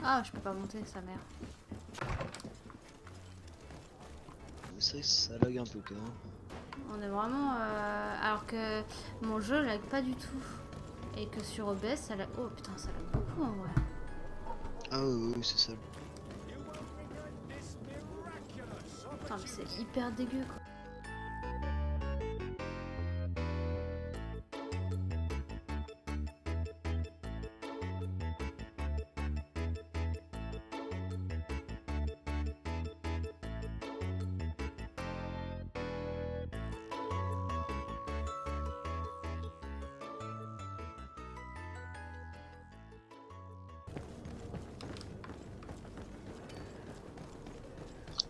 Ah, je peux pas monter, sa mère. C'est vrai que ça lag un peu quand même. On est vraiment... Alors que mon jeu lag pas du tout. Et que sur OBS, ça lag... Oh putain, ça lag beaucoup en vrai. Ah oui, c'est ça. Putain, mais c'est hyper dégueu quoi.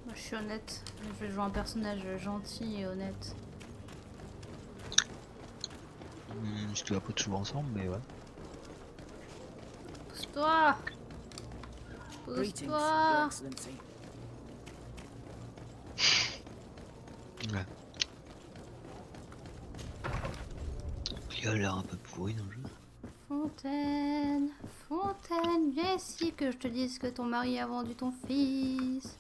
Moi je suis honnête. Je vais jouer un personnage gentil et honnête. Je te vois pas toujours ensemble, mais ouais. Pousse-toi! Pousse-toi! Ouais. Il a l'air un peu pourri dans le jeu. Fontaine, Fontaine, viens ici que je te dise que ton mari a vendu ton fils.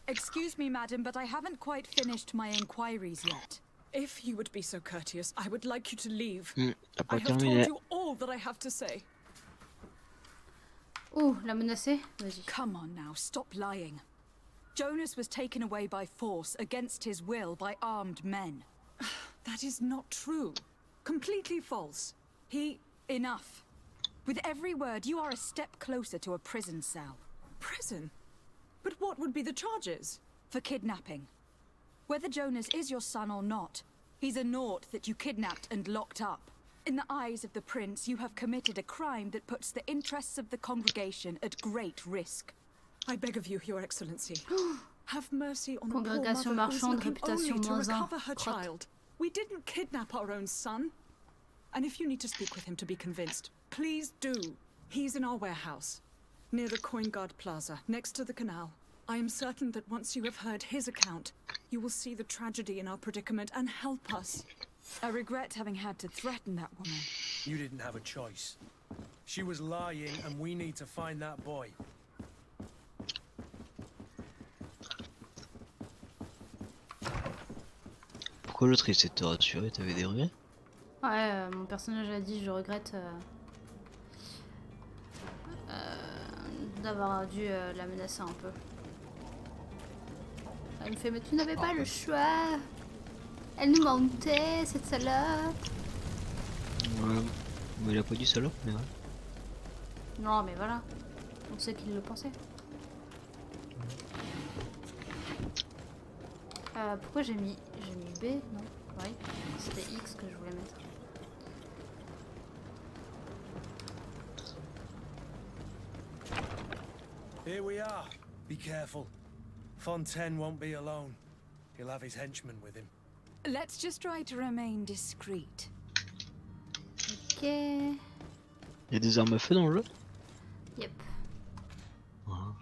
Excuse me, madam, but I haven't quite finished my inquiries yet. If you would be so courteous, I would like you to leave. T'as I pas have terminé. told you all that I have to say. Ouh, la menacer? Vas-y. Come on now, stop lying. Jonas was taken away by force against his will by armed men. That is not true. Completely false. He... Enough. With every word, you are a step closer to a prison cell. Prison? But what would be the charges? For kidnapping. Whether Jonas is your son or not, he's a naught that you kidnapped and locked up. In the eyes of the prince, you have committed a crime that puts the interests of the congregation at great risk. I beg of you, your excellency. Have mercy on the poor Congrégation mother who is marchande, looking only réputation to moins un. recover her Crotte. child. We didn't kidnap our own son. And if you need to speak with him to be convinced, please do. He's in our warehouse, near the Coin Guard Plaza, next to the canal. I am certain that once you have heard his account, you will see the tragedy in our predicament and help us. I regret having had to threaten that woman. You didn't have a choice. She was lying, and we need to find that boy. Pourquoi l'autre il s'est rassuré? T'avais des regrets? Ouais, mon personnage a dit je regrette d'avoir dû la menacer un peu. Elle me fait mais tu n'avais pas le choix. Elle nous mentait cette salope. Ouais, mais il a pas dit salope, mais ouais. Non mais voilà, on sait qu'il le pensait. Pourquoi j'ai mis B? Non, oui, c'était X que je voulais mettre. Here we are. Be careful. Fontaine won't be alone. He'll have his henchmen with him. Let's just try to remain discreet. Ok. Il y a des armes à feu dans le jeu? Yep. Ah.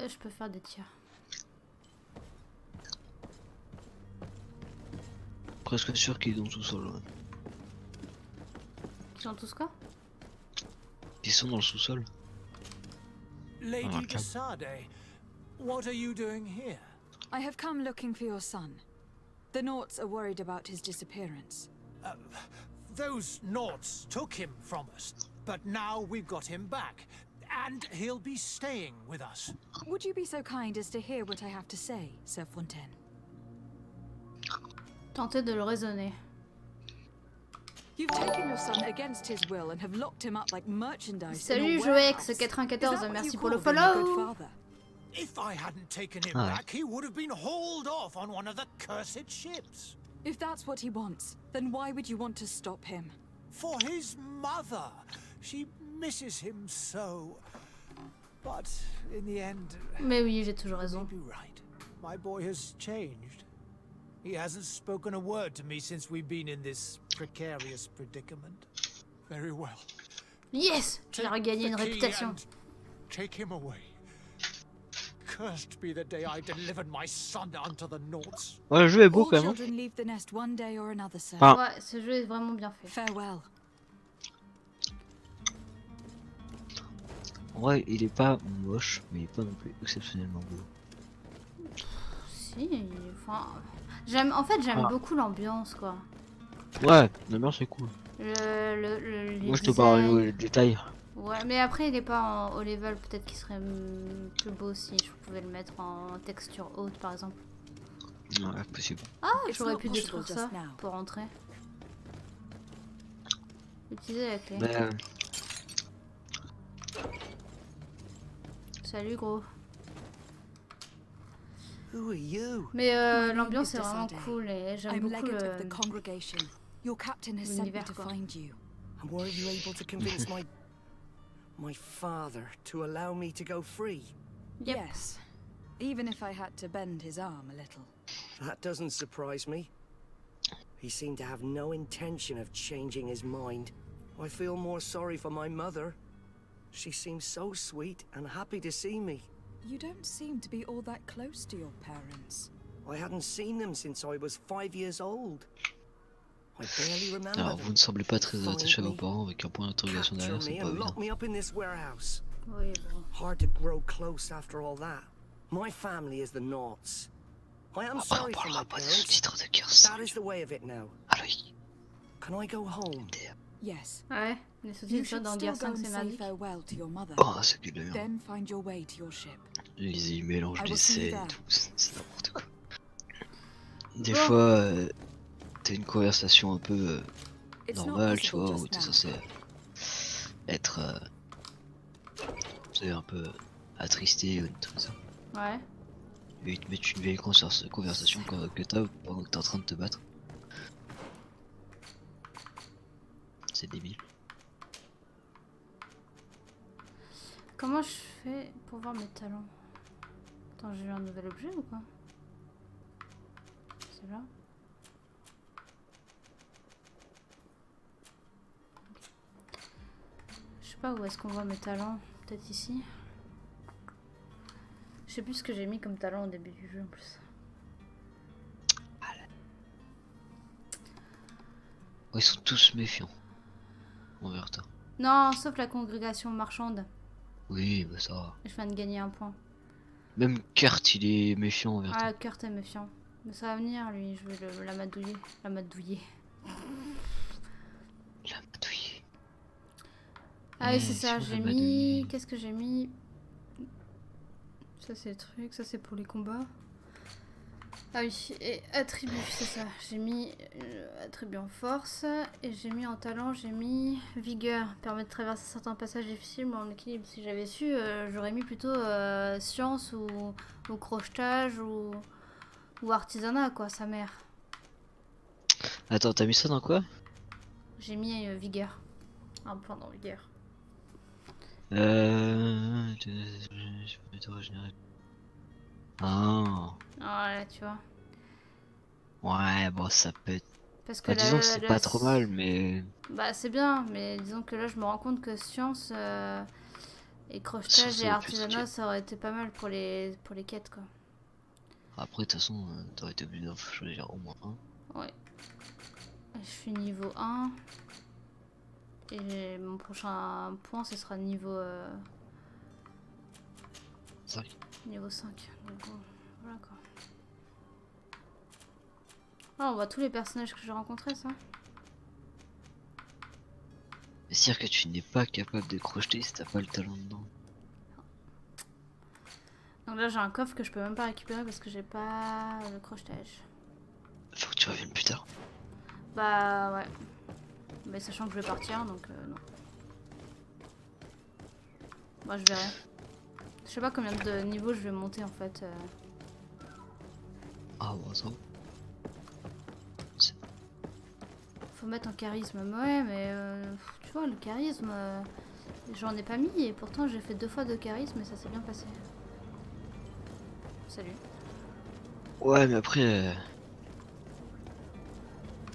Je peux faire des tirs. Presque sûr qu'il est dans le sous-sol. Ouais. Ils sont tous quoi? Ils sont dans le sous-sol. Lady de Sardet, what are you doing here? I have come looking for your son. The Naughts are worried about his disappearance. Those Naughts took him from us, but now we've got him back, and he'll be staying with us. Would you be so kind as to hear what I have to say, Sir Fontaine? Tenter de le raisonner. You've taken your son against his will and have locked him up like merchandise. Salut Joex94, merci pour le follow. If I hadn't taken him back, he would have been hauled off on one of the cursed ships. If that's what he wants, then why would you want to stop him? For his mother. She misses him so. But in the end, mais oui, j'ai toujours raison. You'd be right. My boy has changed. He hasn't spoken a word to me since we've been in this precarious predicament. Very well. Yes, j'ai regagné une réputation. Take him away. Cursed be the day I delivered my son unto the Naughts. Ouais, le jeu est beau quand même. Children leave the nest one day or another, sir. Ah. Ouais, ce jeu est vraiment bien fait. Farewell. En vrai, il est pas moche, mais il est pas non plus exceptionnellement beau. Si, enfin... J'aime, en fait, j'aime Ah. beaucoup l'ambiance, quoi. Ouais, l'ambiance c'est cool. Les Moi je te parle designs. au détail. Ouais, mais après, il est pas en haut level. Peut-être qu'il serait plus beau si je pouvais le mettre en texture haute, par exemple. Ouais, possible. Ah, It's j'aurais not pu possible détruire ça just now. pour rentrer. Utiliser la clé. Mais Salut, gros. Who are you? Mais My name l'ambiance is est vraiment Sardet. cool et j'aime I'm beaucoup legate of the le... congregation. Your captain has sent me l'univers, to quoi. find you. And were you able to convince my father to allow me to go free? Yep. Yes. Even if I had to bend his arm a little. That doesn't surprise me. He seemed to have no intention of changing his mind. I feel more sorry for my mother. She seems so sweet and happy to see me. You don't seem to be all that close to your parents. I hadn't seen them since I was 5 years old. I barely remember alors them. vous ne semblez pas très Find attaché à vos me, parents avec un point d'interrogation capture derrière, c'est me pas and évident. lock me up in this warehouse. Oui, bon. Hard to grow close after all that. My family is the Naughts. I am On sorry for my parlera pas des parents. sous-titres de Curse. That is the way of it now. Alors oui. Can I go home? Yes. Ouais, les You sous-titres should dans still Guerre go 5 and c'est say magique. farewell to your mother. Oh, c'est que de la merde. Then find your way to your ship. Ils mélangent I les will see you scènes et there. tout, c'est n'importe quoi. Des Bon. fois, t'as une conversation un peu It's not normale, tu possible vois, où just t'es now. censé être tu sais, un peu attristé ou des trucs comme ça. Ouais. Et ils te mettent une vieille conversation que t'as pendant que t'es en train de te battre. C'est débile. Comment je fais pour voir mes talents? Attends, j'ai eu un nouvel objet ou quoi? C'est là. Je sais pas où est-ce qu'on voit mes talents. Peut-être ici. Je sais plus ce que j'ai mis comme talent au début du jeu en plus. Oh, ils sont tous méfiants envers toi. Non, sauf la congrégation marchande. Oui, bah ça va. Je viens de gagner un point. Même Kurt, il est méfiant envers toi. Ah, Kurt est méfiant. Mais ça va venir, lui. Je vais l'amadouiller. L'amadouiller. L'amadouiller. Ah oui, c'est ça. si on J'ai l'amadouille. mis... Qu'est-ce que j'ai mis? Ça, c'est le truc. Ça, c'est pour les combats. Ah oui, et attribut, c'est ça. J'ai mis attribut en force. Et j'ai mis en talent, j'ai mis vigueur. Permet de traverser certains passages difficiles, mais en équilibre. Si j'avais su, j'aurais mis plutôt science ou crochetage ou artisanat, quoi, sa mère. Attends, t'as mis ça dans quoi? J'ai mis vigueur. Un point dans vigueur. Ah. Ah là, tu vois. Ouais, bon, ça peut être. Parce que Disons que c'est pas trop mal, mais. Bah, c'est bien, mais disons que là, je me rends compte que science et crochetage Ça et aurait pu être artisanat, ok. ça aurait été pas mal pour les quêtes, quoi. Après, de toute façon, t'aurais été obligé d'en choisir au moins un. Ouais. Je suis niveau 1. Et mon prochain point, ce sera niveau, niveau 5. Donc, voilà, quoi. Ah, on voit tous les personnages que j'ai rencontrés, ça. C'est-à-dire que tu n'es pas capable de crocheter si t'as pas le talent dedans. Donc là, j'ai un coffre que je peux même pas récupérer parce que j'ai pas le crochetage. Faut que tu reviennes plus tard. Bah, ouais. Mais sachant que je vais partir, donc non. Moi, je verrai. Je sais pas combien de niveaux je vais monter, en fait. Ah, bon, ça va. Faut mettre en charisme. Ouais, mais tu vois, le charisme, j'en ai pas mis et pourtant j'ai fait 2 fois de charisme et ça s'est bien passé. Salut. Ouais, mais après.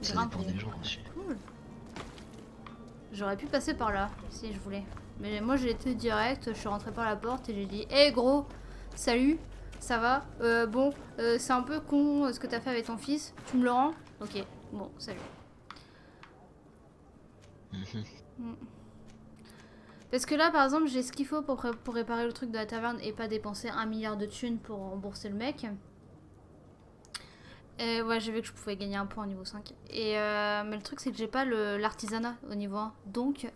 Ça Grimper. dépend des gens aussi. Cool. J'aurais pu passer par là si je voulais. Mais moi j'ai été direct, je suis rentrée par la porte et j'ai dit hé gros, salut, ça va bon, c'est un peu con ce que t'as fait avec ton fils, tu me le rends? Ok, bon, salut. Parce que là, par exemple, j'ai ce qu'il faut pour réparer le truc de la taverne et pas dépenser 1 milliard de thunes pour rembourser le mec. Et ouais, j'ai vu que je pouvais gagner un point au niveau 5. Et mais le truc, c'est que j'ai pas l'artisanat au niveau 1. Donc,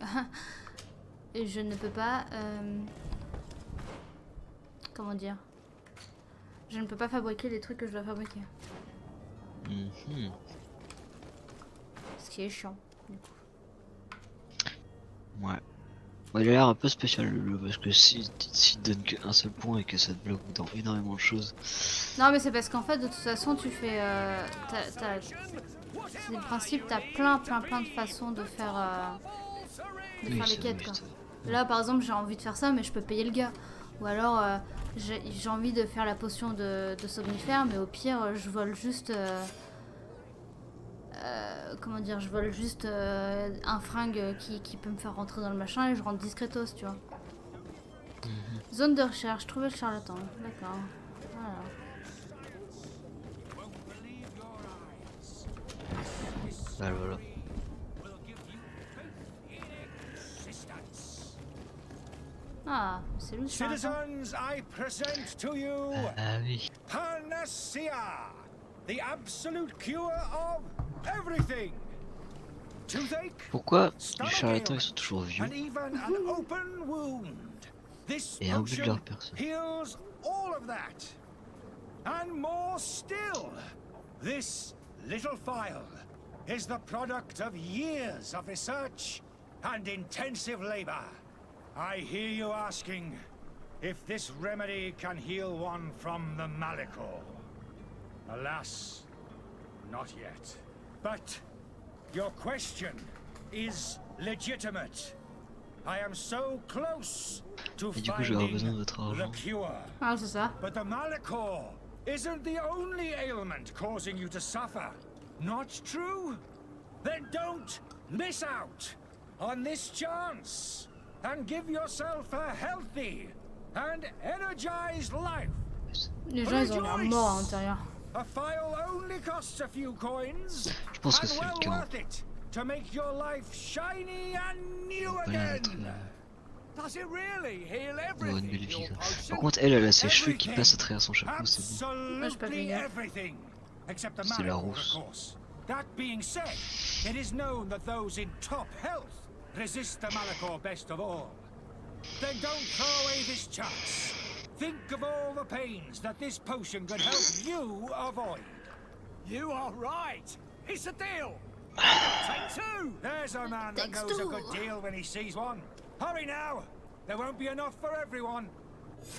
je ne peux pas... comment dire? Je ne peux pas fabriquer les trucs que je dois fabriquer. Ce qui est chiant, du coup. Ouais. Bon, il a l'air un peu spécial le parce que s'il donne qu'un seul point et que ça te bloque dans énormément de choses. Non mais c'est parce qu'en fait de toute façon tu fais... c'est le principe, t'as plein de façons de faire, Oui, les c'est quêtes quoi. juste. Là par exemple j'ai envie de faire ça mais je peux payer le gars. Ou alors j'ai envie de faire la potion de somnifère mais au pire je vole juste... comment dire, je vole juste un fringue qui peut me faire rentrer dans le machin et je rentre discretos, tu vois. Zone de recherche, trouver le charlatan. D'accord. Voilà. Bah voilà. Ah, c'est lui le charlatan. Citizens, I present to you Ah oui. Panacea, the absolute cure of everything. Toothache, Pourquoi les stomach charlatans ils ailment, sont toujours vieux and even an open wound. This et un but de potion leur personne? heals all of that. And more still, this little phial is the product of years of research and intensive labor. I hear you asking if this remedy can heal one from the Malachor. Alas, not yet. But your question is legitimate. I am so close to Et du coup je vais avoir besoin de finding votre the argent. cure. Ah, c'est ça. But the Malachor isn't the only ailment causing you to suffer. Not true? Then don't miss out on this chance and give yourself a healthy and energized life. Les gens ils ont l'air morts à l'intérieur. A file only costs a few coins, Je pense que and c'est le well cas. worth it to make your life shiny and new Pas l'air d'être again. Does it really heal d'avoir une belle everything, vie. your Par potion? contre elle a ses cheveux qui passent à travers son chapeau, c'est bon. Absolutely everything, except the C'est la Malachor, rousse. of course. That being said, it is known that those in top health resist the Malachor best of all. Then don't throw away this chance. Think of all the pains that this potion could help you avoid. You are right. It's a deal. Take two. There's a man that Thanks knows a to- good deal when he sees one. Hurry now! There won't be enough for everyone.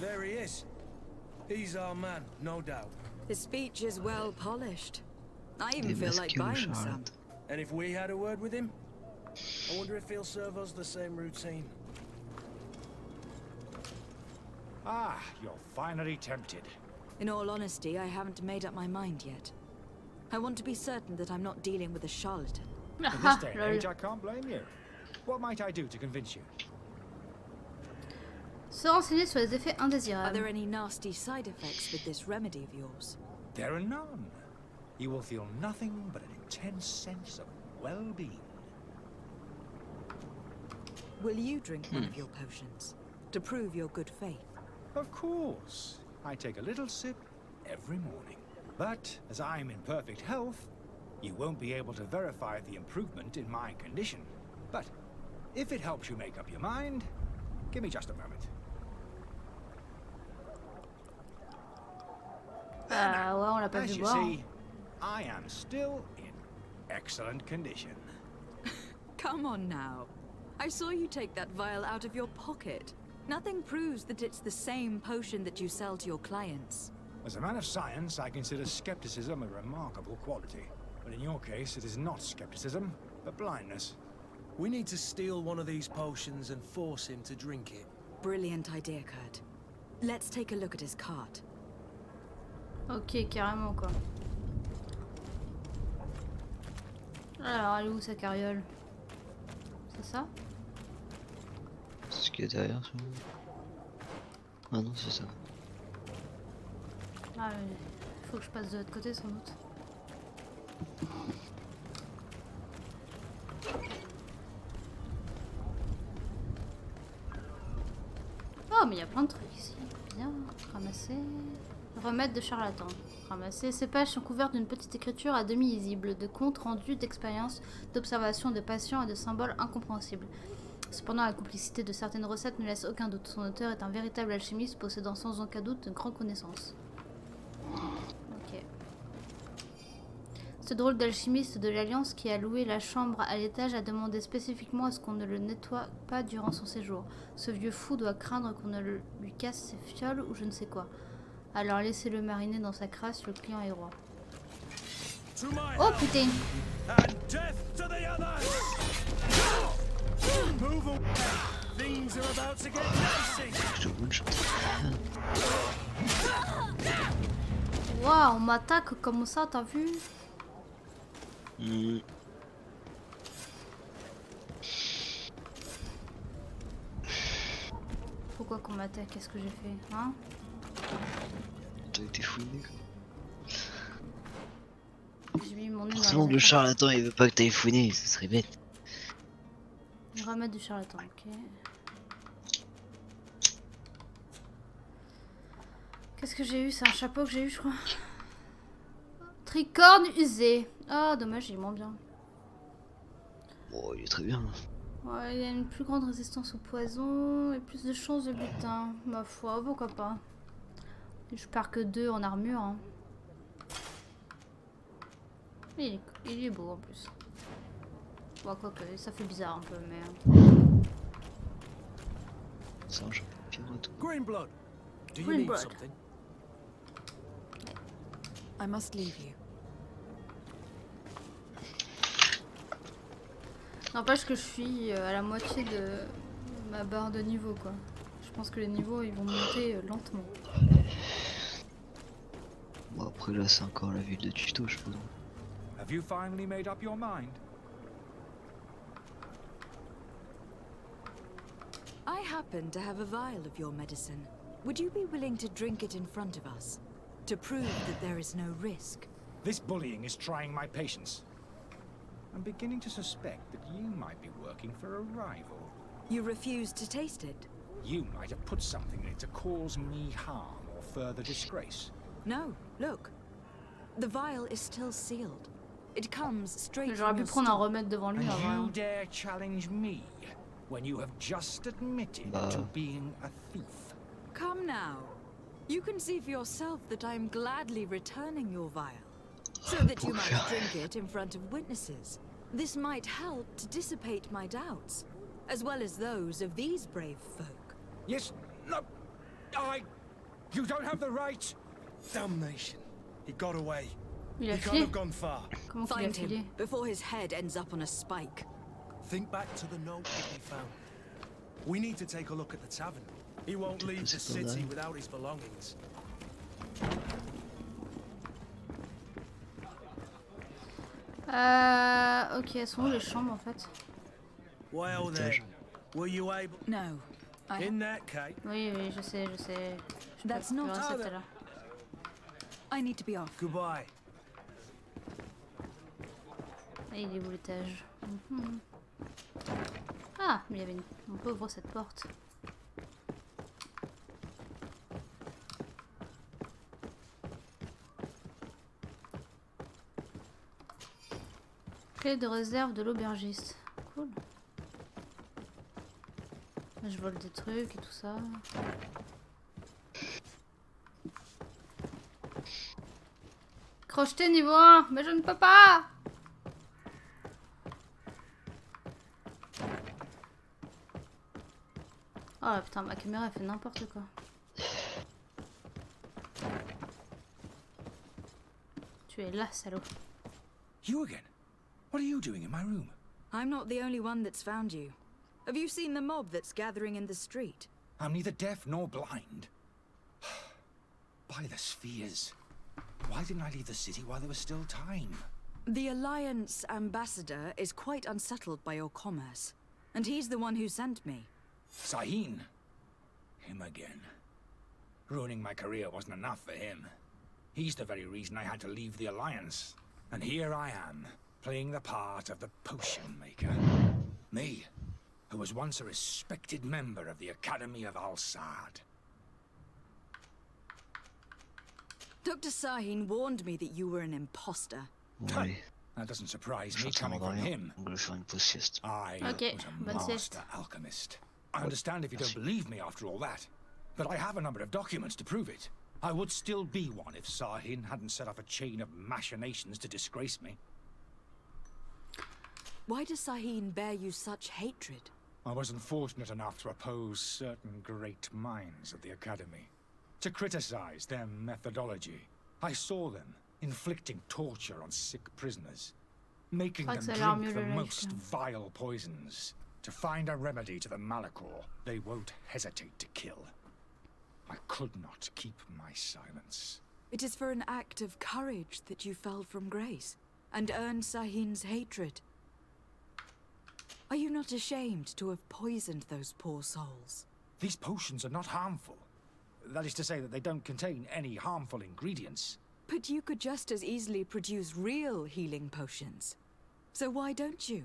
There he is. He's our man, no doubt. His speech is well polished. I even feel like Démasquer le buying some. charlatan. And if we had a word with him, I wonder if he'll serve us the same routine. Ah, you're finally tempted. In all honesty, I haven't made up my mind yet. I want to be certain that I'm not dealing with a charlatan. In this Ah, day and lol. age, I can't blame you. What might I do to convince you? Se renseigner sur les effets Are there indésirables. any nasty side effects with this remedy of yours? There are none. You will feel nothing but an intense sense of well-being. Will you drink one of your potions to prove your good faith? Of course. I take a little sip every morning. But as I'm in perfect health, you won't be able to verify the improvement in my condition. But if it helps you make up your mind, give me just a moment. Ah ouais, on l'a pas As vu you boire. see, I am still in excellent condition. Come on now. I saw you take that vial out of your pocket. Nothing proves that it's the same potion that you sell to your clients. As a man of science, I consider skepticism a remarkable quality. But in your case, it is not skepticism, but blindness. We need to steal one of these potions and force him to drink it. Brilliant idea, Kurt. Let's take a look at his cart. Ok, carrément quoi. Alors, elle est où sa carriole? C'est ça? C'est ce qu'il y a derrière ça. Ah non c'est ça. Ah mais faut que je passe de l'autre côté sans doute. Oh, mais il y a plein de trucs ici. Bien, ramasser. Remède de charlatan. Ramasser. Ces pages sont couvertes d'une petite écriture à demi lisible, de comptes rendus, d'expériences, d'observations, de patients et de symboles incompréhensibles. Cependant, la complicité de certaines recettes ne laisse aucun doute. Son auteur est un véritable alchimiste possédant sans aucun doute de grandes connaissances. Ok. Ce drôle d'alchimiste de l'Alliance qui a loué la chambre à l'étage a demandé spécifiquement à ce qu'on ne le nettoie pas durant son séjour. Ce vieux fou doit craindre qu'on ne lui casse ses fioles ou je ne sais quoi. Alors laissez-le mariner dans sa crasse, le client est roi. Oh putain! Waouh, on m'attaque comme ça, t'as vu? Pourquoi qu'on m'attaque? Qu'est-ce que j'ai fait? Hein? T'as été fouiné quoi. J'ai mis mon nez dans Forcément les le affaires. charlatan il veut pas que t'ailles fouiner, ce serait bête. Remède du charlatan, ok. Qu'est-ce que j'ai eu? C'est un chapeau que j'ai eu, je crois. Tricorne usé. Ah, dommage, il est moins bien. Bon, il est très bien. Ouais, il y a une plus grande résistance au poison et plus de chances de butin. Ma foi, pourquoi pas. Je pars que 2 en armure. Hein. Il est beau en plus. Bon, quoi que ça fait bizarre un peu, mais. Ça, je pilote. Greenblood, do you Greenblood. need something? I must leave you. N'empêche que je suis à la moitié de ma barre de niveau, quoi. Je pense que les niveaux ils vont monter lentement. Bon après là c'est encore la ville de tuto je pense. Have you finally made up your mind? I happen to have a vial of your medicine. Would you be willing to drink it in front of us? To prove that there is no risk? This bullying is trying my patience. I'm beginning to suspect that you might be working for a rival. You refuse to taste it? You might have put something in it to cause me harm or further disgrace. No, look. The vial is still sealed. It comes straight J'aurais from pu your prendre un store. remède devant lui And avant. you dare challenge me when you have just admitted to being a thief. Come now. You can see for yourself that I am gladly returning your vial, so that you might drink it in front of witnesses. This might help to dissipate my doubts, as well as those of these brave folk. Yes, no, you don't have the right. Damnation. He got away. Il a He can't filé. have gone far. Comment qu'il a Find filé? him before his head ends up on a spike. Think back to the note that we found. We need to take a look at the tavern. He won't leave the city without his belongings. Ok, elles sont où les chambres en fait? Well then, were you able? No, I. In that case, Oui, oui, je sais, je sais. Je That's peux not plus how rester that- là. I need to be off. goodbye. Et il est où l'étage? Mhm. Ah, mais il y avait une... On peut ouvrir cette porte. Clé de réserve de l'aubergiste. Cool. Je vole des trucs et tout ça. Crocheter niveau 1, mais je ne peux pas! Oh putain, ma caméra elle fait n'importe quoi. Tu es là, salaud. You again? What are you doing in my room? I'm not the only one that's found you. Have you seen the mob that's gathering in the street? I'm neither deaf nor blind. By the spheres. Why didn't I leave the city while there was still time? The Alliance ambassador is quite unsettled by your commerce, and he's the one who sent me. Sahin. Him again. Ruining my career wasn't enough for him. He's the very reason I had to leave the Alliance. And here I am, playing the part of the potion maker. Me, who was once a respected member of the Academy of Al-Sad. Dr. Sahin warned me that you were an imposter. Oui. That doesn't surprise Je me coming t'entends from rien. him. Donc je vais faire une pause sieste. I Ok, was a bonne sieste. master alchemist. I understand if you don't believe me after all that, but I have a number of documents to prove it. I would still be one if Sahin hadn't set up a chain of machinations to disgrace me. Why does Sahin bear you such hatred? I wasn't fortunate enough to oppose certain great minds at the Academy, to criticize their methodology. I saw them inflicting torture on sick prisoners, making them drink the most vile poisons. To find a remedy to the malachor they won't hesitate to kill. I could not keep my silence. It is for an act of courage that you fell from grace and earned Sahin's hatred. Are you not ashamed to have poisoned those poor souls? These potions are not harmful. That is to say that they don't contain any harmful ingredients. But you could just as easily produce real healing potions. So why don't you?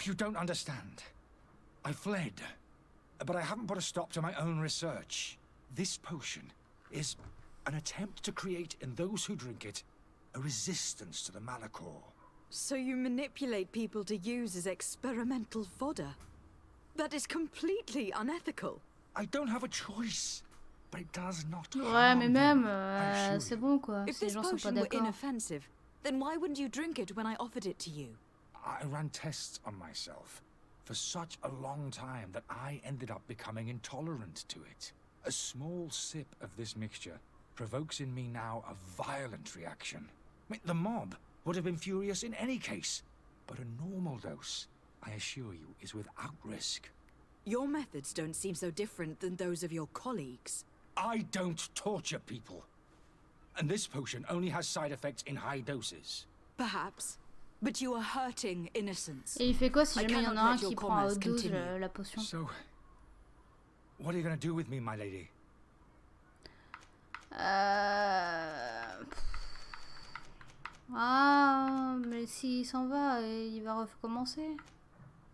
You don't understand. I fled, but I haven't put a stop to my own research. This potion is an attempt to create in those who drink it a resistance to the malachor. So you manipulate people to use as experimental fodder? That is completely unethical. I don't have a choice, but it does not Ouais, harm mais them, même, I assure c'est you. bon quoi. If Si les this gens sont pas potion were d'accord. inoffensive, then why wouldn't you drink it when I offered it to you? I ran tests on myself for such a long time that I ended up becoming intolerant to it. A small sip of this mixture provokes in me now a violent reaction. I mean, the mob would have been furious in any case, but a normal dose, I assure you, is without risk. Your methods don't seem so different than those of your colleagues. I don't torture people. And this potion only has side effects in high doses. Perhaps. But you are hurting innocence. Et il fait quoi si I jamais il y en a cannot un let your qui prend à commerce haute dose continue. la potion? So, what are you going to do with me, my lady? Ah, mais s'il s'en va, il va recommencer.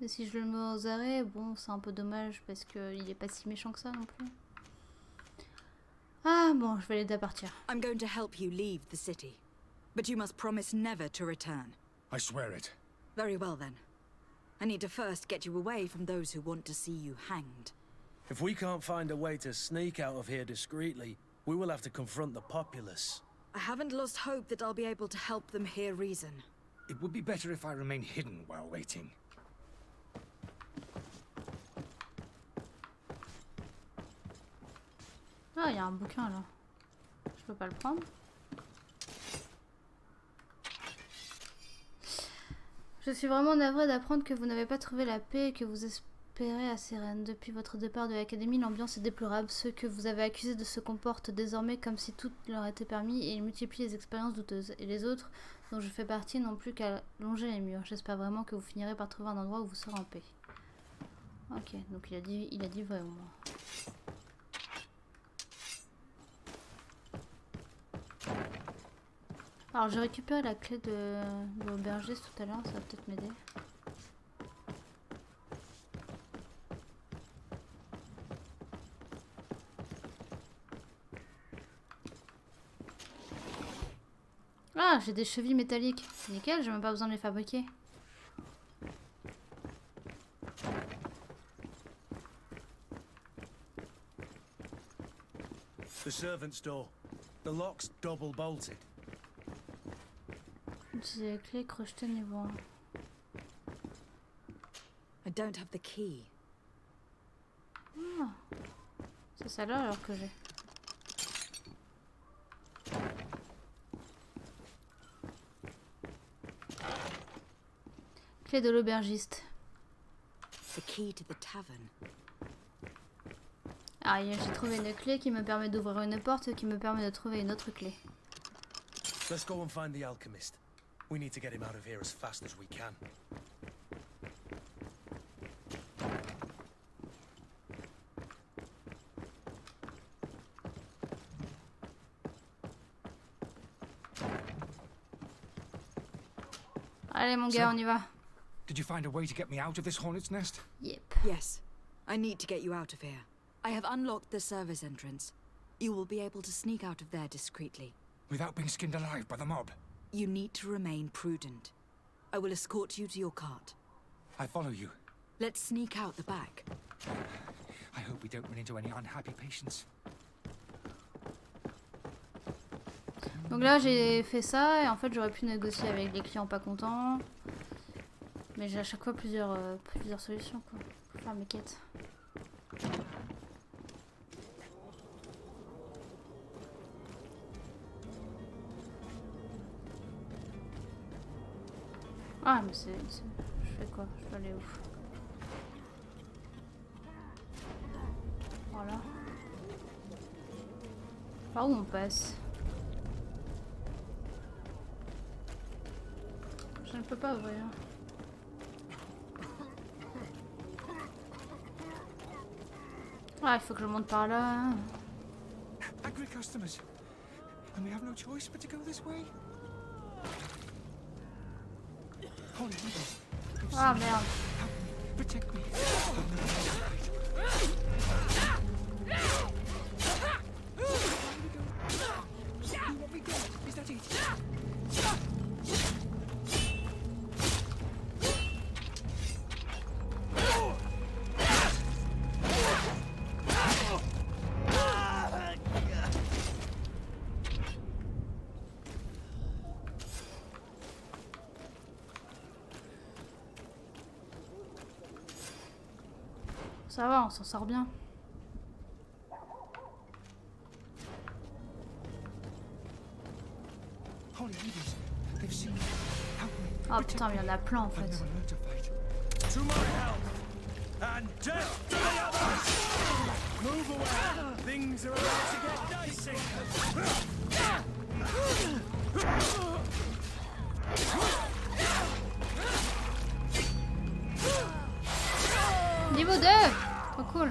Et si je le mets aux arrêts, bon, c'est un peu dommage parce qu'il est pas si méchant que ça non plus. Ah bon, je vais l'aider à partir. I'm going to help you leave the city. But you must promise never to return. I swear it. Very well then. I need to first get you away from those who want to see you hanged. If we can't find a way to sneak out of here discreetly, we will have to confront the populace. I haven't lost hope that I'll be able to help them hear reason. It would be better if I remain hidden while waiting. Ah, il y a un bouquin là. Je peux pas le prendre. Je suis vraiment navrée d'apprendre que vous n'avez pas trouvé la paix et que vous espérez à Sérène. Depuis votre départ de l'académie, l'ambiance est déplorable. Ceux que vous avez accusés se comportent désormais comme si tout leur était permis et ils multiplient les expériences douteuses. Et les autres, dont je fais partie, n'ont plus qu'à longer les murs. J'espère vraiment que vous finirez par trouver un endroit où vous serez en paix. Ok, donc il a dit vrai au moins. Alors j'ai récupéré la clé de l'aubergiste tout à l'heure, ça va peut-être m'aider. Ah, j'ai des chevilles métalliques, c'est nickel, j'ai même pas besoin de les fabriquer. The servant's door. The lock's double bolted. Utiliser la clé, crocheter niveau 1. I don't have the key. Ah, c'est ça là alors que j'ai. Clé de l'aubergiste. The key to the tavern. Ah, j'ai trouvé une clé qui me permet d'ouvrir une porte qui me permet de trouver une autre clé. Let's go and find the alchemist. We need to get him out of here as fast as we can. Allez mon gars, on y va. Did you find a way to get me out of this hornet's nest? Yep. Yes, I need to get you out of here. I have unlocked the service entrance. You will be able to sneak out of there discreetly. Without being skinned alive by the mob? You need to remain prudent. I will escort you to your cart. I follow you. Let's sneak out the back. I hope we don't run into any unhappy patients. Donc là j'ai fait ça et en fait j'aurais pu négocier avec les clients pas contents. Mais j'ai à chaque fois plusieurs solutions quoi. Pour faire mes quêtes. Ah mais c'est... Je fais quoi? Je peux aller où? Voilà. Par où on passe? Je ne peux pas ouvrir. Ah, il faut que je monte par là. Angry customers. And we have no choice but to go this way. Holy Mother. Ah merde. Protect me. Is that it? Ça va, on s'en sort bien. Oh putain, mais il y en a plein en fait. To my help and death to the others. Move away. Things are about to get dicey. Niveau 2. Trop cool.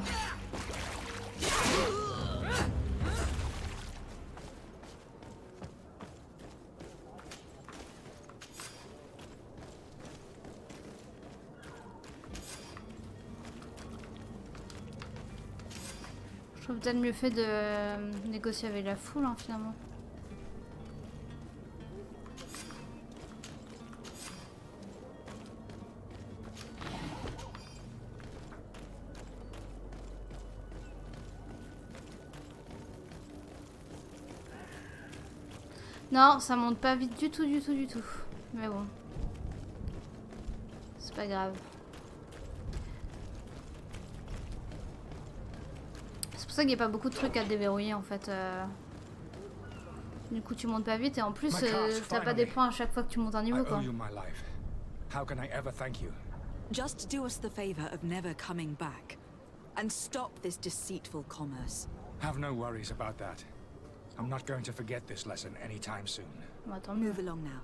Je trouve peut-être mieux fait de négocier avec la foule hein, finalement. Non, ça monte pas vite du tout. Mais bon. C'est pas grave. C'est pour ça qu'il n'y a pas beaucoup de trucs à déverrouiller en fait. Du coup tu montes pas vite et en plus t'as pas des points à chaque fois que tu montes un niveau quoi. Just do us the favor of never coming back. And stop this deceitful commerce. Have no worries about that. I'm not going to forget this lesson anytime soon. Bah, tant mieux. Move along now.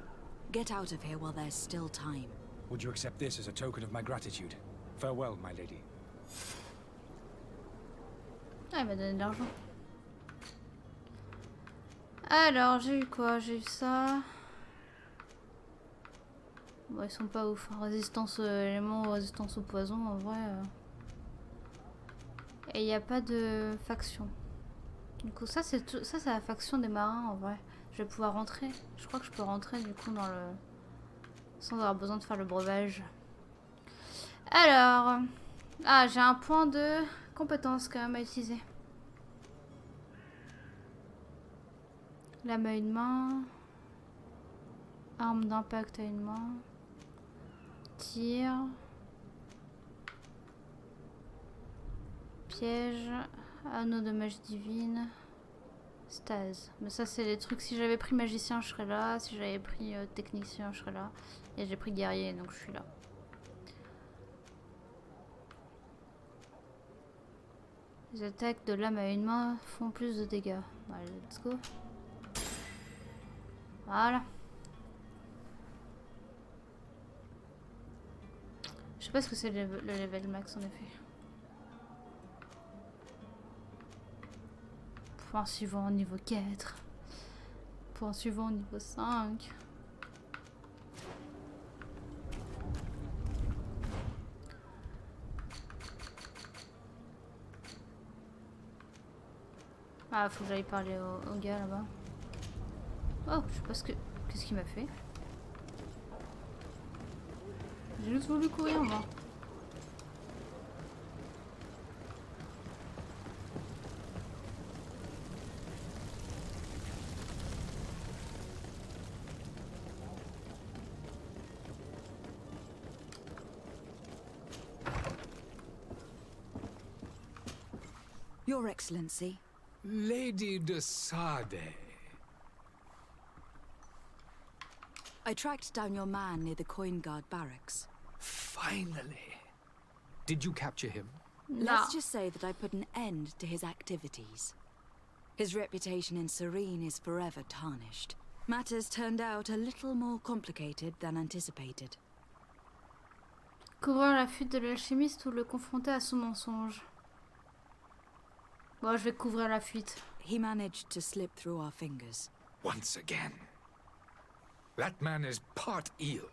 Get out of here while there's still time. Would you accept this as a token of my gratitude? Farewell, my lady. Ah, il m'a donné de l'argent. Alors, j'ai eu quoi? J'ai eu ça. Bon, ils sont pas ouf. Hein. Résistance aux éléments, résistance au poison, en vrai. Et il n'y a pas de faction. Du coup, ça c'est la faction des marins, en vrai. Je vais pouvoir rentrer. Je crois que je peux rentrer, du coup, dans le... sans avoir besoin de faire le breuvage. Alors... Ah, j'ai un point de compétence, quand même, à utiliser. Lame à une main. Arme d'impact à une main. Tir. Piège. Anneau de magie divine. Stase. Mais ça c'est les trucs. Si j'avais pris magicien je serais là. Si j'avais pris technicien je serais là. Et j'ai pris guerrier donc je suis là. Les attaques de lame à une main font plus de dégâts. Allez, let's go. Voilà. Je sais pas ce que c'est le level max en effet. Point suivant au niveau 4. Point suivant au niveau 5. Ah, faut que j'aille parler au gars là-bas. Oh, je sais pas ce que... Qu'est-ce qu'il m'a fait? J'ai juste voulu courir, moi. Your Excellency. Lady de Sardet. I tracked down your man near the Coin Guard barracks. Finally. Did you capture him? No. Let's just say that I put an end to his activities. His reputation in Serene is forever tarnished. Matters turned out a little more complicated than anticipated. Couvrir la fuite de l'alchimiste ou le confronter à son mensonge? Bon, je vais couvrir la fuite. He managed to slip through our fingers. Once again. That man is part eel.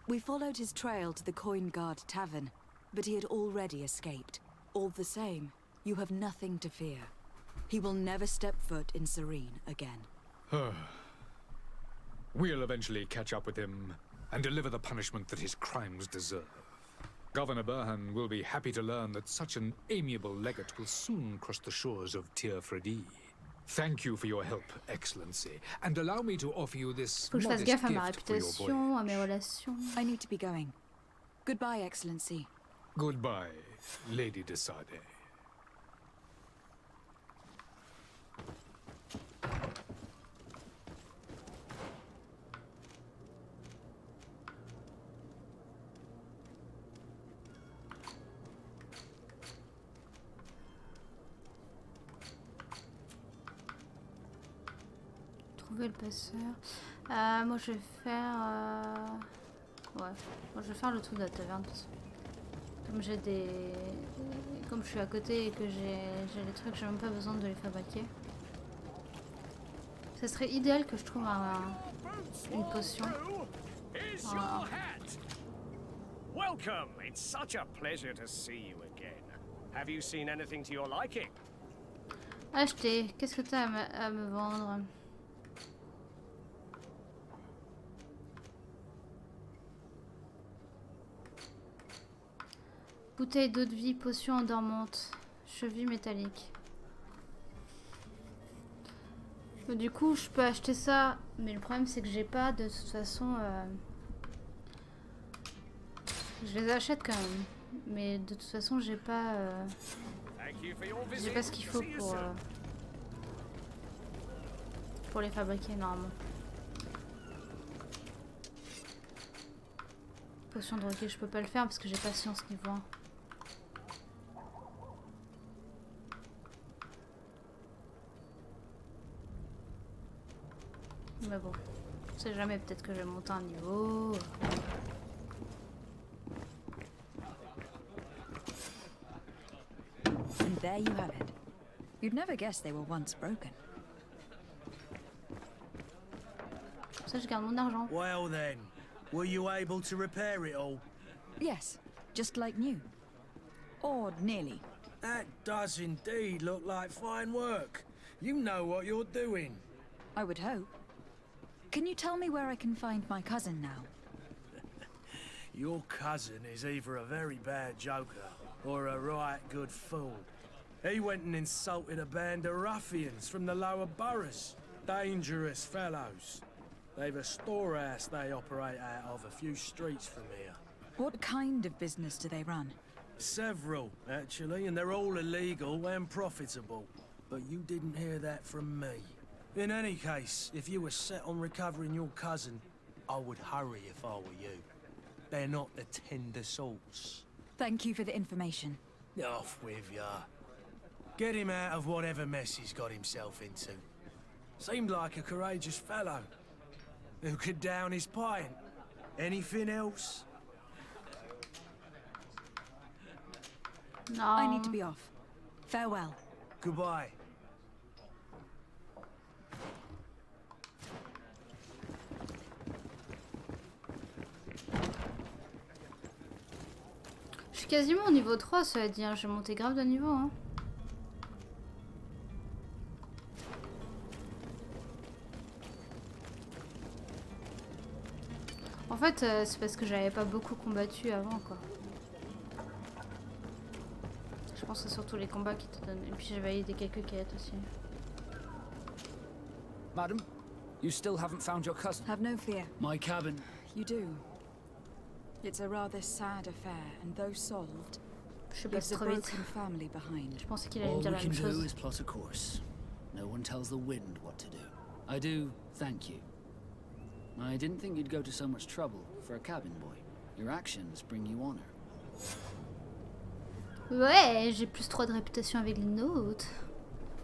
We followed his trail to the Coin Guard tavern, but he had already escaped. All the same, you have nothing to fear. He will never step foot in Serene again. We'll eventually catch up with him and deliver the punishment that his crimes deserve. Governor Burhan will be happy to learn that such an amiable legate will soon cross the shores of Tyr Fredi. Thank you for your help, Excellency, and allow me to offer you this Faut que je fasse modest gaffe à ma gift for your réputation, à mes voyage. relations. I need to be going. Goodbye, Excellency. Goodbye, Lady de Sardet. Trouver le passeur. Moi je vais faire... Ouais, moi je vais faire le tour de la taverne. Parce que comme j'ai des... Comme je suis à côté et que j'ai les trucs, j'ai même pas besoin de les fabriquer. Ce serait idéal que je trouve une potion. Voilà. Welcome. It's such a pleasure to see you again. Have you seen anything to your liking? Acheter. Qu'est-ce que t'as à me vendre? Bouteille d'eau de vie, potion endormante, cheville métallique. Du coup, je peux acheter ça, mais le problème c'est que j'ai pas de toute façon. Je les achète quand même, mais de toute façon, j'ai pas ce qu'il faut pour les fabriquer normalement. Potion de roquet, je peux pas le faire parce que j'ai pas science niveau 1. Mais bon, on sait jamais, peut-être que je vais monter un niveau. And there you have it. You'd never guess they were once broken. Comme ça, je garde mon argent. Well then, were you able to repair it all? Yes, just like new. Or nearly. That does indeed look like fine work. You know what you're doing. I would hope. Can you tell me where I can find my cousin now? Your cousin is either a very bad joker or a right good fool. He went and insulted a band of ruffians from the lower boroughs. Dangerous fellows. They've a storehouse they operate out of a few streets from here. What kind of business do they run? Several, actually, and they're all illegal and profitable. But you didn't hear that from me. In any case, if you were set on recovering your cousin, I would hurry if I were you. They're not the tender sorts. Thank you for the information. Off with ya. Get him out of whatever mess he's got himself into. Seemed like a courageous fellow. Who could down his pint. Anything else? Non. I need to be off. Farewell. Goodbye. Je suis quasiment au niveau 3, cela dit. Hein. Je vais monter grave de niveau. Hein. En fait, c'est parce que j'avais pas beaucoup combattu avant, quoi. Je pense que c'est surtout les combats qui te donnent. Et puis j'ai validé quelques quêtes aussi. Madam, you still haven't found your cousin. Have no fear. My cabin. You do. It's a rather sad affair, and though solved, Je leaves passe a trop vite. broken family behind. Je pensais qu'il allait me All dire we la can même do chose. is plot a course. No one tells the wind what to do. I do thank you. I didn't think you'd go to so much trouble for a cabin boy. Your actions bring you honor. Ouais, j'ai plus 3 de réputation avec les nôtres.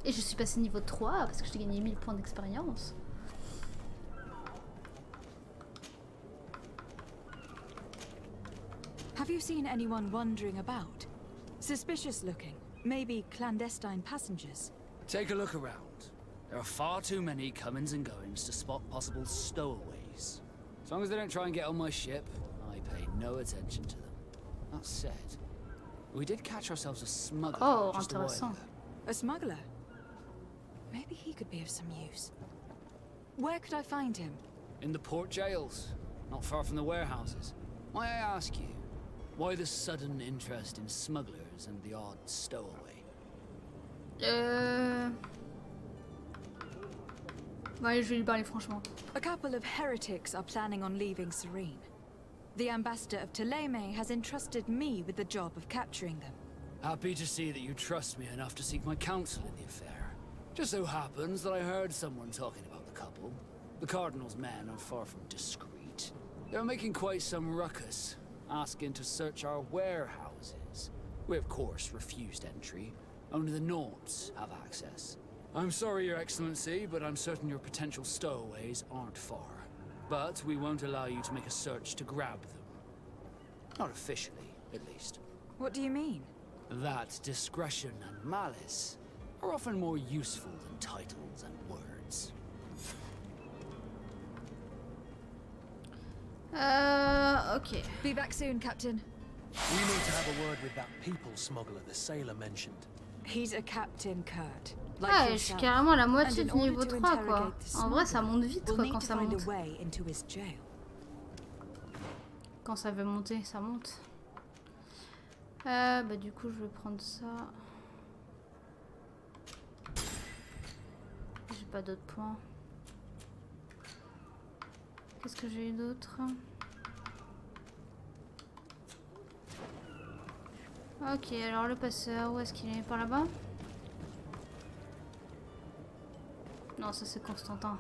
Et je suis passé niveau 3 parce que j'ai gagné 1000 points d'expérience. Have you seen anyone wandering about? Suspicious looking. Maybe clandestine passengers. Take a look around. There are far too many comings and goings to spot possible stowaways. As long as they don't try and get on my ship, I pay no attention to them. That said, we did catch ourselves a smuggler Oh, just a while intéressant. ago. A smuggler? Maybe he could be of some use. Where could I find him? In the port jails, not far from the warehouses. May I ask you, why the sudden interest in smugglers and the odd stowaway? Ouais, je vais lui parler franchement. A couple of heretics are planning on leaving Serene. The ambassador of Ptolemy has entrusted me with the job of capturing them. Happy to see that you trust me enough to seek my counsel in the affair. Just so happens that I heard someone talking about the couple. The Cardinal's men are far from discreet. They're making quite some ruckus, asking to search our warehouses. We of course refused entry. Only the Nords have access. I'm sorry, Your Excellency, but I'm certain your potential stowaways aren't far. But we won't allow you to make a search to grab them. Not officially, at least. What do you mean? That discretion and malice are often more useful than titles and words. Ok. Be back soon, Captain. We need to have a word with that people smuggler the sailor mentioned. He's a Captain Kurt. Like Ah, je suis yourself. carrément à la And moitié in du order niveau to 3 quoi. interrogate the En vrai ça smuggler, monte vite we'll quoi, need quand to ça find monte. a way into his jail. Quand ça veut monter, ça monte. Bah du coup je vais prendre ça. J'ai pas d'autres points. Qu'est-ce que j'ai eu d'autre? Ok, alors le passeur, où est-ce qu'il est? Par là-bas? Non, ça c'est Constantin.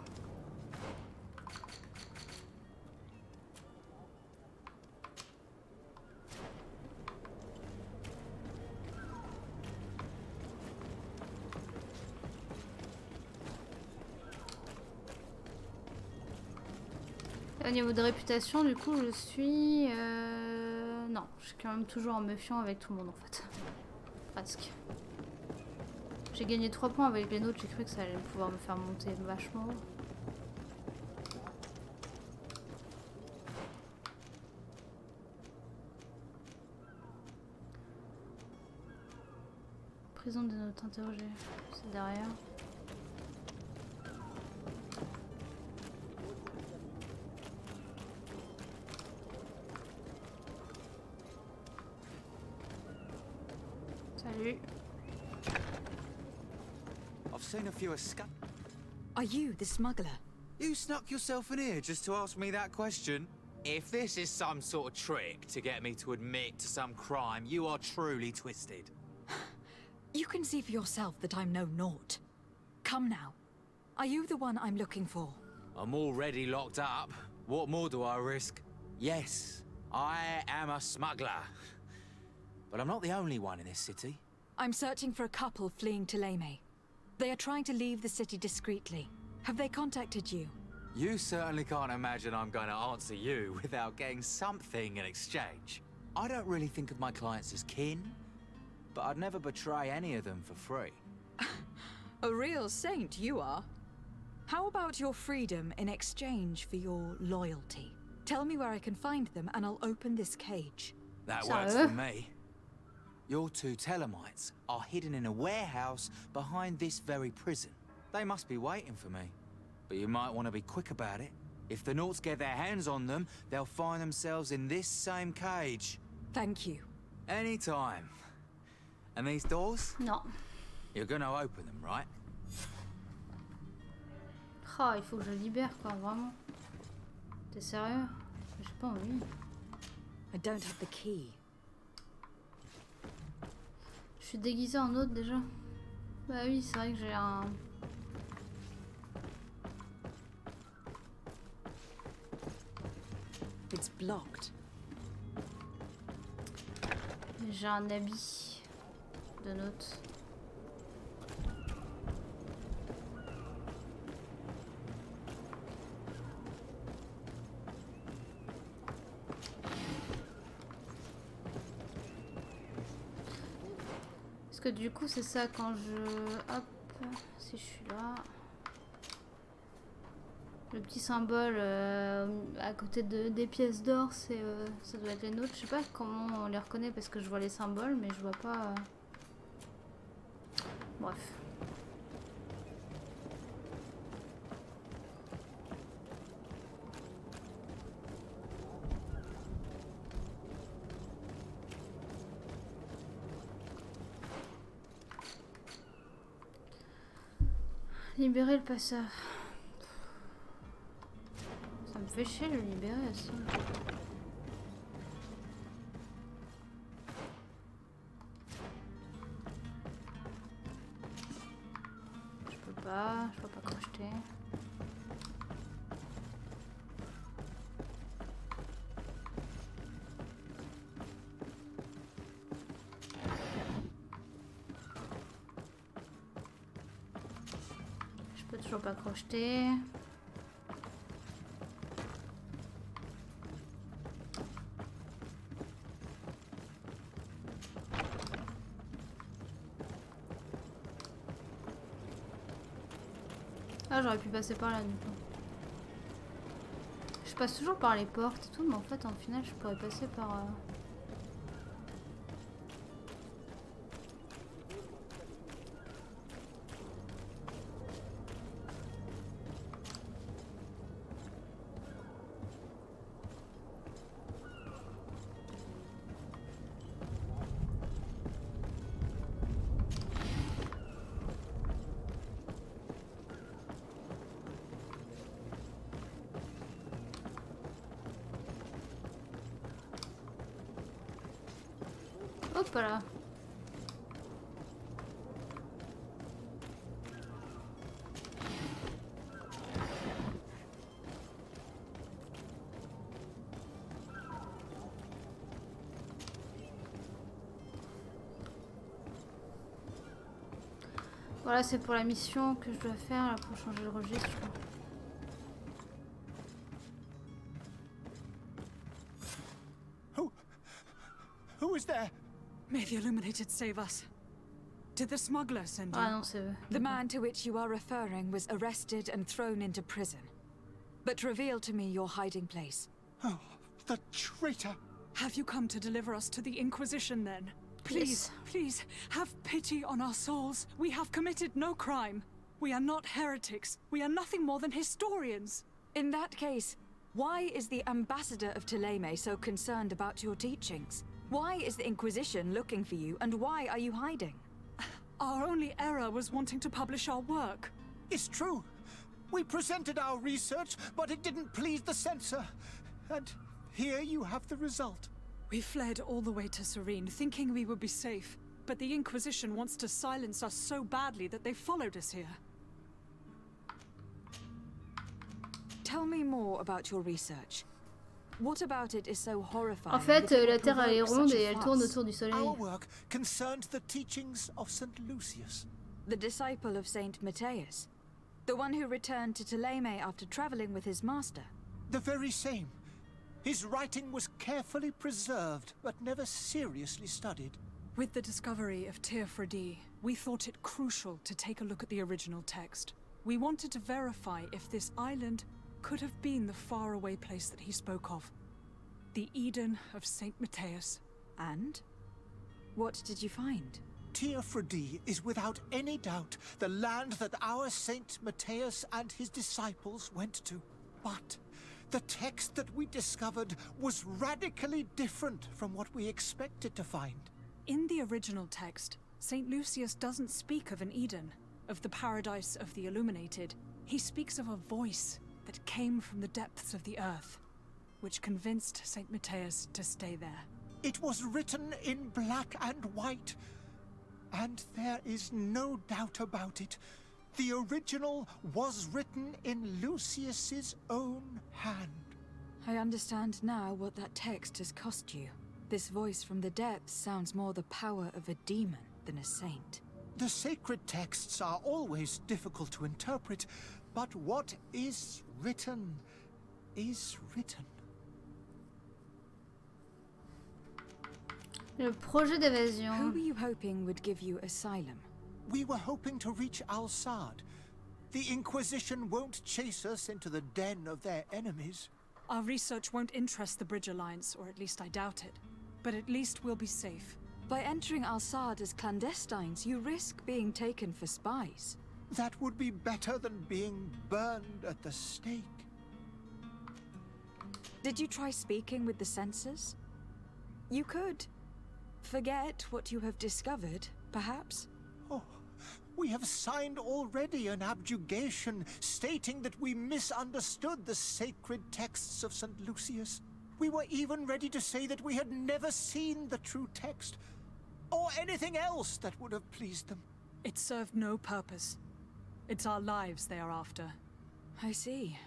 Au niveau de réputation, du coup, je suis... Non, je suis quand même toujours en me fiant avec tout le monde, en fait. Presque. J'ai gagné 3 points avec les nôtres, j'ai cru que ça allait pouvoir me faire monter vachement. Prison des notes interrogées, c'est derrière. Salut. I've seen a few escape. Are you the smuggler? You snuck yourself in here just to ask me that question? If this is some sort of trick to get me to admit to some crime, you are truly twisted. You can see for yourself that I'm no naught. Come now. Are you the one I'm looking for? I'm already locked up. What more do I risk? Yes, I am a smuggler. But I'm not the only one in this city. I'm searching for a couple fleeing Ptolemy. They are trying to leave the city discreetly. Have they contacted you? You certainly can't imagine I'm going to answer you without getting something in exchange. I don't really think of my clients as kin, but I'd never betray any of them for free. A real saint you are. How about your freedom in exchange for your loyalty? Tell me where I can find them and I'll open this cage. That works for me. Your 2 Telemites are hidden in a warehouse behind this very prison. They must be waiting for me, but you might want to be quick about it. If the Nauts get their hands on them, they'll find themselves in this same cage. Thank you. Anytime. And these doors? Non. You're gonna open them, right? Oh, il faut que je le libère, quoi, vraiment. T'es sérieux? J'ai pas envie. I don't have the key. Je suis déguisée en autre déjà. Bah oui, c'est vrai que j'ai un... It's blocked. J'ai un habit de note. Est-ce que du coup c'est ça quand je... Hop, si je suis là... Le petit symbole à côté des pièces d'or, c'est ça doit être les nôtres. Je sais pas comment on les reconnaît parce que je vois les symboles, mais je vois pas. Bref. Libérer le passeur. Ça me fait chier de le libérer aussi. Je peux pas crocheter. Je peux toujours pas crocheter. Ah, j'aurais pu passer par là du coup. Je passe toujours par les portes et tout, mais en fait, en final, je pourrais passer par... Hop là. Voilà, c'est pour la mission que je dois faire là, pour changer le registre. Who is there? May the Illuminated save us. Did the smuggler send you? Ah non, c'est eux. The man to which you are referring was arrested and thrown into prison. But reveal to me your hiding place. Oh, the traitor! Have you come to deliver us to the Inquisition then? Please, please, have pity on our souls. We have committed no crime. We are not heretics. We are nothing more than historians. In that case, why is the ambassador of Thélème so concerned about your teachings? Why is the Inquisition looking for you, and why are you hiding? Our only error was wanting to publish our work. It's true. We presented our research, but it didn't please the censor. And here you have the result. We fled all the way to Serene, thinking we would be safe. But the Inquisition wants to silence us so badly that they followed us here. Tell me more about your research. What about it is so horrifying? En fait, la Terre elle est ronde et elle tourne autour du soleil. Our work concerned the teachings of St. Lucius. The disciple of Saint Matthias. The one who returned to Thélème after traveling with his master. The very same. His writing was carefully preserved, but never seriously studied. With the discovery of Terre, we thought it crucial to take a look at the original text. We wanted to verify if this island could have been the faraway place that he spoke of. The Eden of Saint Matthias. And? What did you find? Terre is without any doubt the land that our Saint Matthias and his disciples went to. But The text that we discovered was radically different from what we expected to find. In the original text, St. Lucius doesn't speak of an Eden, of the paradise of the illuminated. He speaks of a voice that came from the depths of the earth, which convinced St. Matthias to stay there. It was written in black and white, and there is no doubt about it. The original was written in Lucius's own hand. I understand now what that text has cost you. This voice from the depths sounds more the power of a demon than a saint. The sacred texts are always difficult to interpret, but what is written is written. Le projet d'évasion. Who were you hoping would give you asylum? We were hoping to reach Al-Sad. The Inquisition won't chase us into the den of their enemies. Our research won't interest the Bridge Alliance, or at least I doubt it. But at least we'll be safe. By entering Al-Sad as clandestines, you risk being taken for spies. That would be better than being burned at the stake. Did you try speaking with the censors? You could. Forget what you have discovered, perhaps? Oh, we have signed already an abjugation stating that we misunderstood the sacred texts of St. Lucius. We were even ready to say that we had never seen the true text, or anything else that would have pleased them. It served no purpose. It's our lives they are after. I see.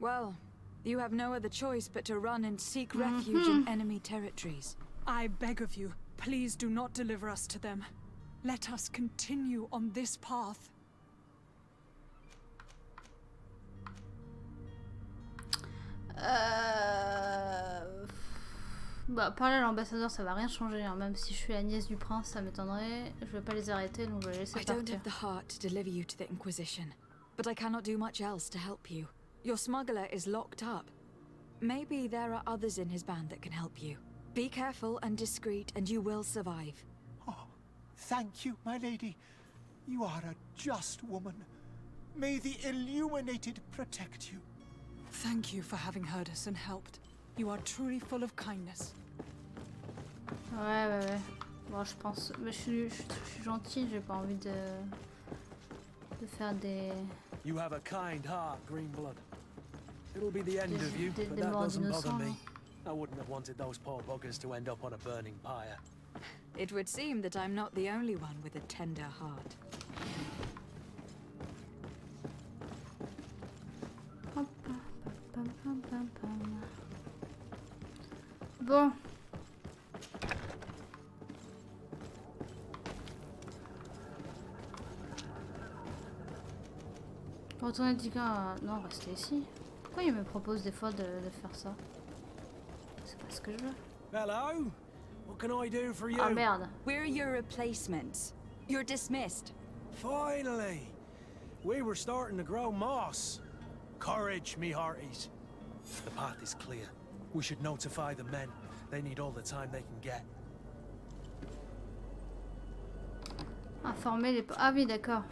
Well, you have no other choice but to run and seek refuge in enemy territories. I beg of you, please do not deliver us to them. Let us continue on this path. Bah, parler à l'ambassadeur, ça va rien changer, hein. Même si je suis la nièce du prince, ça m'étonnerait. Je vais pas les arrêter, donc je vais les laisser partir. I don't have the heart to deliver you to the Inquisition, but I cannot do much else to help you. Your smuggler is locked up. Maybe there are others in his band that can help you. Be careful and discreet, and you will survive. Oh, thank you, my lady. You are a just woman. May the Illuminated protect you. Thank you for having heard us and helped. You are truly full of kindness. Ouais. Bon, je pense... Mais je suis gentille, j'ai pas envie de faire des... You have a kind heart, Greenblood. It'll be the end of you, but that morts doesn't bother me. innocents. I wouldn't have wanted those poor buggers to end up on a burning pyre. It would seem that I'm not the only one with a tender heart. Bon. Retourner Diga. Non, restez ici. Pourquoi il me propose des fois de faire ça? C'est pas ce que je veux. Hello? What can I do for you? Ah merde. We're your replacements. You're dismissed. Finally! We were starting to grow moss. Courage, me hearties. The path is clear. We should notify the men. They need all the time they can get. Informer les... Ah oui, d'accord.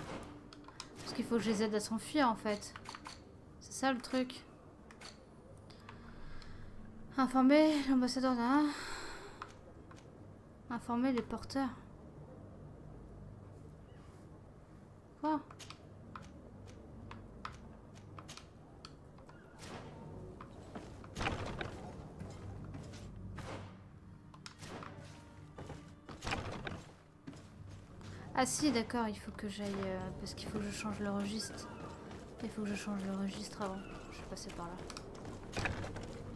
Parce qu'il faut que je les aide à s'enfuir, en fait. C'est ça, le truc. Informer l'ambassadeur d'un... Informer les porteurs. Quoi? Ah si, d'accord, il faut que j'aille... parce qu'il faut que je change le registre. Il faut que je change le registre avant. Je vais passer par là.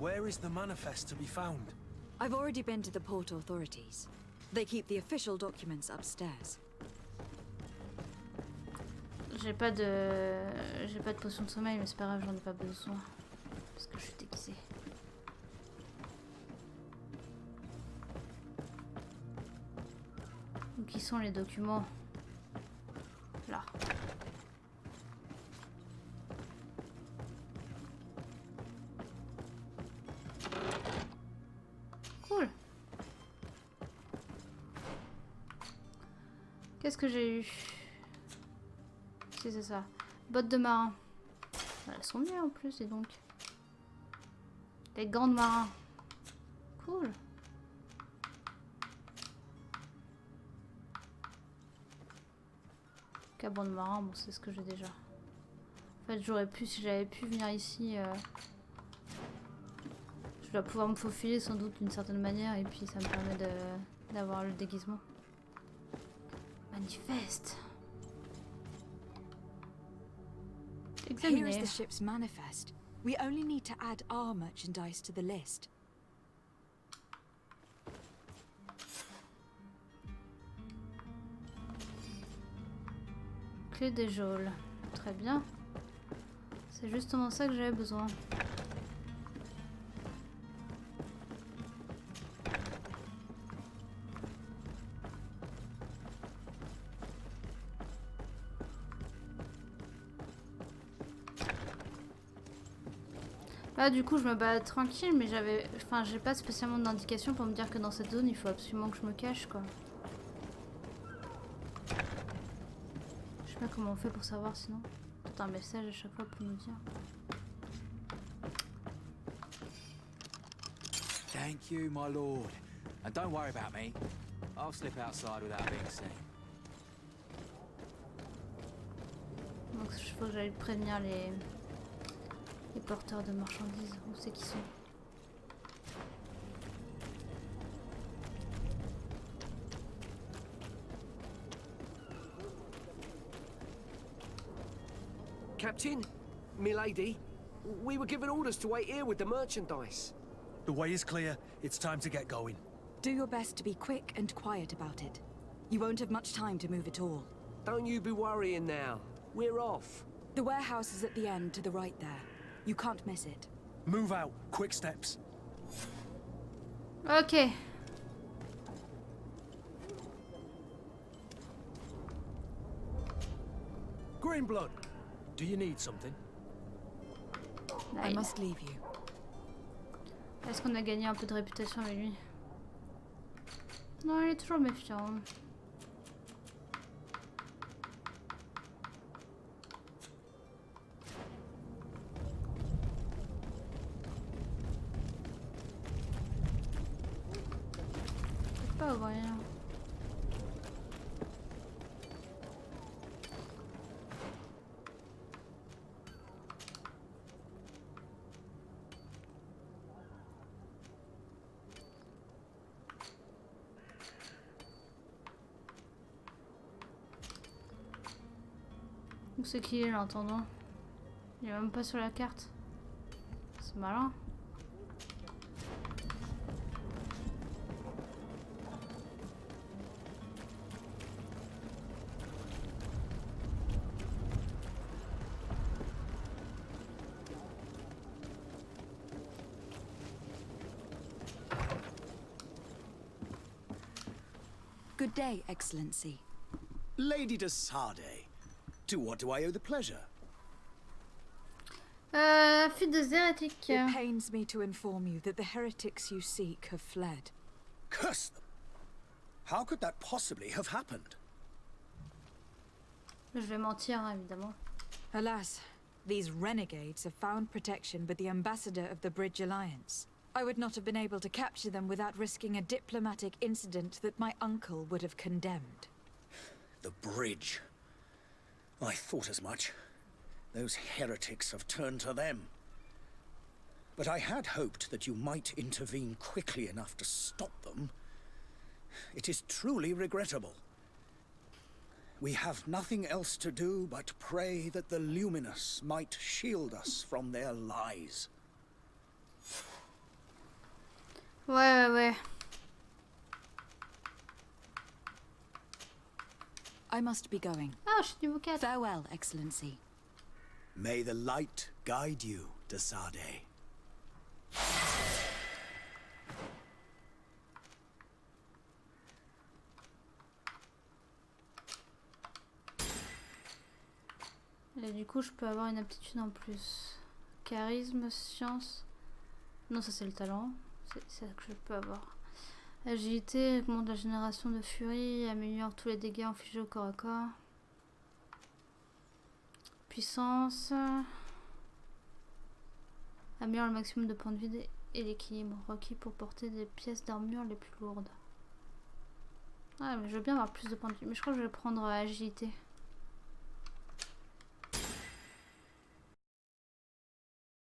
Where is the manifest to be found? I've already been to the port authorities. They keep the official documents upstairs. J'ai pas de potion de sommeil, mais c'est pas grave, j'en ai pas besoin. Parce que je suis déguisée. Donc, qui sont les documents? Là. Cool. Qu'est-ce que j'ai eu? Si, c'est ça. Bottes de marin. Elles sont bien en plus, et donc. Les gants de marin. Cool. Cabane de marin, bon, c'est ce que j'ai déjà. En fait, j'aurais pu, si j'avais pu venir ici. Je dois pouvoir me faufiler sans doute d'une certaine manière, et puis ça me permet d'avoir le déguisement. Manifeste. Here is the ship's manifest. We only need to add our merchandise to the list. Clé des geôles. Très bien. C'est justement ça que j'avais besoin. Là du coup je me balade tranquille, mais j'ai pas spécialement d'indication pour me dire que dans cette zone il faut absolument que je me cache quoi. Je sais pas comment on fait pour savoir sinon. Peut-être un message à chaque fois pour nous dire. Thank you, my lord. And don't worry about me. I'll slip outside without being seen. Donc il faut que j'aille prévenir les porteurs de marchandises. Où c'est qu'ils sont? Captain, milady, we were given orders to wait here with the merchandise. The way is clear. It's time to get going. Do your best to be quick and quiet about it. You won't have much time to move at all. Don't you be worrying now. We're off. The warehouse is at the end to the right there. You can't miss it. Move out. Quick steps. Ok. Greenblood, do you need something? Là, I must leave you. Est-ce qu'on a gagné un peu de réputation avec lui? Non, il est toujours méfiant. Je peux pas ouvrir. Où c'est qu'il est l'entendant? Il est même pas sur la carte. C'est malin. Good day, Excellency. Lady de Sardet, to what do I owe the pleasure? Fuite des hérétiques. It pains me to inform you that the heretics you seek have fled. Curse them! How could that possibly have happened? Je vais mentir, hein, évidemment. Alas, these renegades have found protection with the ambassador of the Bridge Alliance. I would not have been able to capture them without risking a diplomatic incident that my uncle would have condemned. The bridge. I thought as much. Those heretics have turned to them. But I had hoped that you might intervene quickly enough to stop them. It is truly regrettable. We have nothing else to do but pray that the Luminous might shield us from their lies. Ouais. I must be going. Ah, je suis niveau 4. Farewell, Excellency. May the light guide you, de Sardet. Et du coup, je peux avoir une aptitude en plus. Charisme, science. Non, ça c'est le talent. C'est ça que je peux avoir. Agilité, augmente la génération de furie, améliore tous les dégâts infligés au corps à corps. Puissance. Améliore le maximum de points de vie et l'équilibre requis pour porter des pièces d'armure les plus lourdes. Ah mais je veux bien avoir plus de points de vie, mais je crois que je vais prendre agilité.